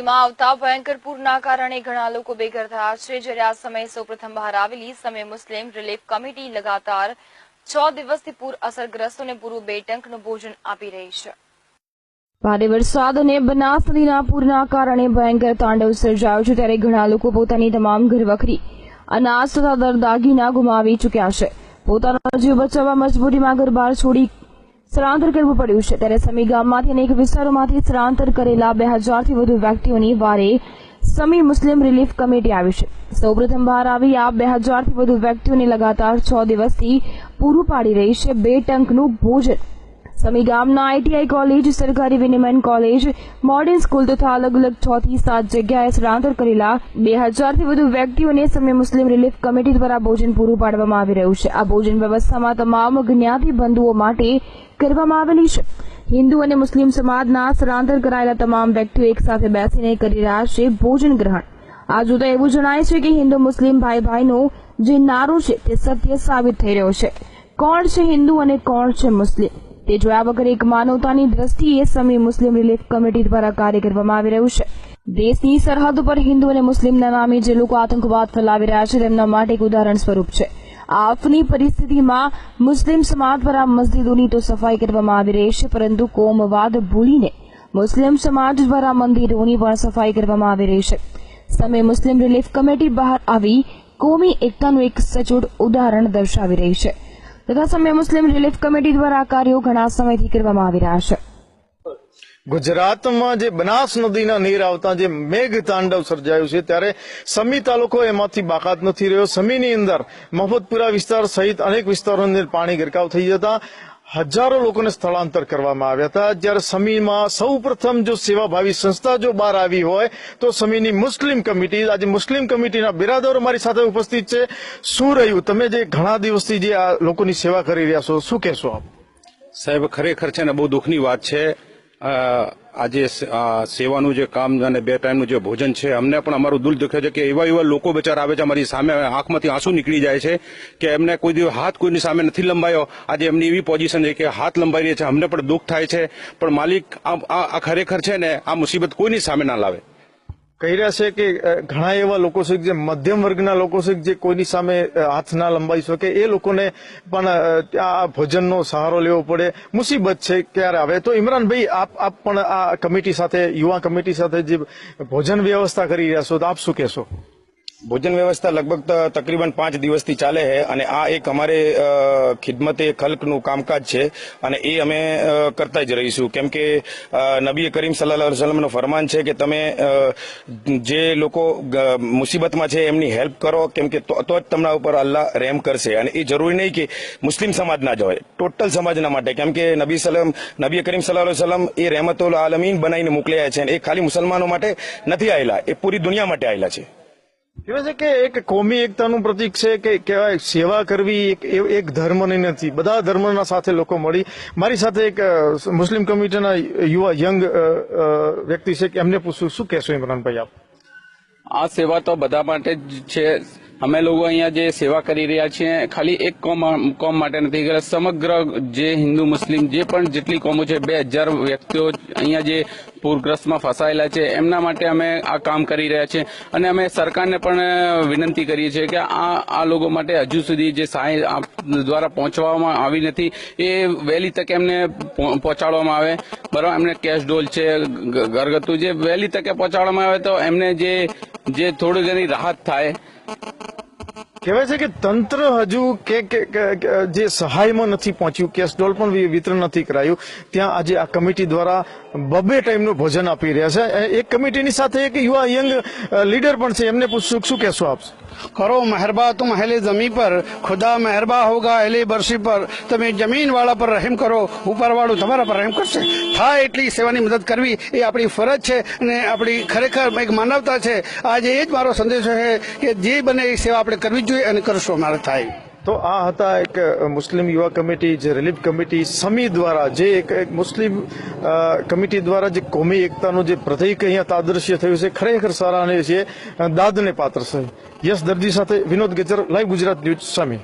માં આવતા ભયંકર પૂરના કારણે ઘણા લોકો બેઘર થયા છે, જ્યારે આ સમયે સૌપ્રથમ બહાર આવેલી સમય મુસ્લિમ રિલીફ કમિટી લગાતાર 6 દિવસથી પૂર અસરગ્રસ્તોને પૂરું 2 ટંકનું ભોજન આપી રહી છે। ભારે વરસાદ અને બનાસ નદીના પૂરના કારણે ભયંકર તાંડવ સર્જાયો છે, ત્યારે ઘણા લોકો પોતાની તમામ ઘરવખરી, અનાજ તથા દાગીના ગુમાવી ચૂક્યા છે। પોતાનો જીવ બચાવવા મજબૂરીમાં ઘર બહાર છોડી સ્થળાંતર કરવું પડ્યું છે, ત્યારે સમી ગામમાંથી અનેક વિસ્તારોમાંથી સ્થળાંતર કરેલા 2000થી વધુ વ્યક્તિઓની વારે સમી મુસ્લિમ રિલીફ કમિટી આવી છે। સૌપ્રથમ બહાર આવી આ 2000થી વધુ વ્યક્તિઓને લગાતાર 6 દિવસથી પૂરું પાડી રહી છે 2 ટંકનું ભોજન। સમી ગામના આઈટીઆઈ કોલેજ, સરકારી વિનિમય કોલેજ, મોડર્ન સ્કૂલ તથા અલગ અલગ 6 થી 7 જગ્યાએ સ્થળાંતર કરેલા 2000થી વધુ વ્યક્તિઓને સમી મુસ્લિમ રિલીફ કમિટી દ્વારા ભોજન પૂરું પાડવામાં આવી રહ્યું છે। આ ભોજન વ્યવસ્થામાં તમામ જ્ઞાતિ બંધુઓ માટે કરવામાં આવેલી છે। હિન્દુ અને મુસ્લિમ સમાજના સ્થળાંતર કરાયેલા તમામ વ્યક્તિઓ એક સાથે બેસીને કરી રહ્યા છે ભોજન ગ્રહણ। આ જોતા એવું જણાય છે કે હિન્દુ મુસ્લિમ ભાઈ ભાઈનો જે નારો છે તે સત્ય સાબિત થઈ રહ્યો છે। કોણ છે હિન્દુ અને કોણ છે મુસ્લિમ તે જોયા વગર એક માનવતાની દ્રષ્ટિએ સમી મુસ્લિમ રિલીફ કમિટી દ્વારા કાર્ય કરવામાં આવી રહ્યું છે। દેશની સરહદ પર હિન્દુ અને મુસ્લિમના નામે જે લોકો આતંકવાદ ફેલાવી રહ્યા છે તેમના માટે એક ઉદાહરણ સ્વરૂપ છે। આપની પરિસ્થિતિમાં મુસ્લિમ સમાજ દ્વારા મસ્જિદોની તો સફાઈ કરવામાં આવી રહી છે, પરંતુ કોમવાદ ભૂલીને મુસ્લિમ સમાજ દ્વારા મંદિરોની પણ સફાઈ કરવામાં આવી રહી છે। સમી મુસ્લિમ રિલીફ કમિટી બહાર આવી કોમી એકતાનું એક સચોટ ઉદાહરણ દર્શાવી રહી છે તથા સમી મુસ્લિમ રિલીફ કમિટી દ્વારા આ કાર્યો ઘણા સમયથી કરવામાં આવી રહ્યા છે। ગુજરાતમાં જે બનાસ નદીના નીર આવતા જે મેઘ તાંડવ સર્જાયું છે, ત્યારે સમી તાલુકો એમાંથી બાકાત નથી રહ્યો। સમીની અંદર મફતપુરા વિસ્તાર સહિત અનેક વિસ્તારોની અંદર પાણી ગરકાવ થઈ જતા હજારો લોકોને સ્થળાંતર કરવામાં આવ્યા હતા। જ્યારે સમીમાં સૌ પ્રથમ જો સેવાભાવી સંસ્થા જો બહાર આવી હોય તો સમીની મુસ્લિમ કમિટી। આજે મુસ્લિમ કમિટીના બિરાદરો મારી સાથે ઉપસ્થિત છે। શું રહ્યું, તમે જે ઘણા દિવસથી જે આ લોકોની સેવા કરી રહ્યા છો, શું કહેશો આપ? સાહેબ, ખરેખર છે ને બહુ દુઃખની વાત છે। આજે સેવાનું જે કામ અને 2 ટાઈમનું જે ભોજન છે, અમને પણ અમારું દિલ દુખે છે કે એવા લોકો બચારા આવે છે, અમારી સામે આંખમાંથી આંસુ નીકળી જાય છે કે એમને કોઈ દિવસ હાથ કોઈની સામે નથી લંબાયો। આજે એમની એવી પોઝિશન છે કે હાથ લંબાઈ રહી છે, અમને પણ દુઃખ થાય છે, પણ માલિક આ ખરેખર છે ને આ મુસીબત કોઈની સામે ના લાવે। કહી રહ્યા છે કે ઘણા એવા લોકો છે જે મધ્યમ વર્ગના લોકો છે જે કોઈની સામે હાથ ના લંબાઈ શકે, એ લોકોને પણ આ ભોજનનો સહારો લેવો પડે। મુસીબત છે ક્યારે આવે? તો ઇમરાનભાઈ, આપ પણ આ કમિટી સાથે, યુવા કમિટી સાથે જે ભોજન વ્યવસ્થા કરી રહ્યા છો, તો આપ શું કહેશો? ભોજન વ્યવસ્થા લગભગ તકરીબન 5 દિવસથી ચાલે છે અને આ એક અમારે ખિદમતે ખલ્કનું કામકાજ છે અને એ અમે કરતા જ રહીશું, કેમ કે નબી કરીમ સલ્લલ્લાહુ અલૈહિ વસલ્લમનો ફરમાન છે કે તમે જે લોકો મુસીબતમાં છે એમની હેલ્પ કરો, કેમ કે તો જ તમારા ઉપર અલ્લાહ રહેમ કરશે। અને એ જરૂરી નહીં કે મુસ્લિમ સમાજના જ હોય, ટોટલ સમાજના માટે, કેમ કે નબી કરીમ સલ્લલ્લાહુ અલૈહિ વસલ્લમ એ રહેમતુલ આલમીન બનાવીને મોકલ્યા છે અને એ ખાલી મુસલમાનો માટે નથી આવેલા, એ પૂરી દુનિયા માટે આવેલા છે। કહેવાય છે કે એક કોમી એકતાનું પ્રતીક છે કે કહેવાય સેવા કરવી એક ધર્મની નથી, બધા ધર્મના સાથે લોકો મળી। મારી સાથે એક મુસ્લિમ કમિટીના યુવા યંગ વ્યક્તિ છે, કે એમને પૂછું, શું કહેશો ઇમરાનભાઈ આપ? આ સેવા તો બધા માટે જ છે। અમે લોકો અહીંયા જે સેવા કરી રહ્યા છીએ ખાલી એક કોમ માટે નથી કરતા, સમગ્ર જે હિન્દુ મુસ્લિમ જે પણ જેટલી કોમો છે 2000 વ્યક્તિઓ અહીંયા જે પૂરગ્રસ્તમાં ફસાયેલા છે એમના માટે અમે આ કામ કરી રહ્યા છીએ। અને અમે સરકારને પણ વિનંતી કરીએ છીએ કે આ લોકો માટે હજુ સુધી જે સહાય દ્વારા પહોંચવામાં આવી નથી એ વહેલી તકે એમને પહોંચાડવામાં આવે, બરાબર? એમને કેશ ડોલ છે, ઘરગથ્થુ જે વહેલી તકે પહોંચાડવામાં આવે તો એમને જે થોડી ઘણી રાહત થાય। કહેવાય છે કે તંત્ર હજુ કે જે સહાયમાં નથી પહોંચ્યું, કેશ ડોલ પણ વિતરણ નથી કરાયું, ત્યાં આજે આ કમિટી દ્વારા 2 ટાઈમનું ભોજન આપી રહ્યા છે। એક કમિટીની સાથે એક યુવા યંગ લીડર પણ છે, એમને પૂછશું, શું કહેશો આપ? करो मेहरबा तुम अहले जमी पर, खुदा मेहरबा होगा अहले बरसी पर। તમે જમીન વાળા પર રહેમ કરો, ઉપર વાળું તમારા પર રહેમ કરશે। થાય એટલી સેવાની મદદ કરવી એ આપણી ફરજ છે અને આપણી ખરેખર એક માનવતા છે। આજે એ જ મારો સંદેશો છે કે જે બને એ સેવા આપણે કરવી જોઈએ અને કરશું અમારે થાય। તો આ હતા એક મુસ્લિમ યુવા કમિટી, જે રિલીફ કમિટી સમી દ્વારા, જે એક મુસ્લિમ કમિટી દ્વારા જે કોમી એકતાનું જે પ્રતીક અહીંયા તાદૃશ્ય થયું છે, ખરેખર સરાહનીય છે, દાદને પાત્ર છે। યસ દર્દી સાથે વિનોદ ગજર, લાઈવ ગુજરાત ન્યૂઝ, સમી।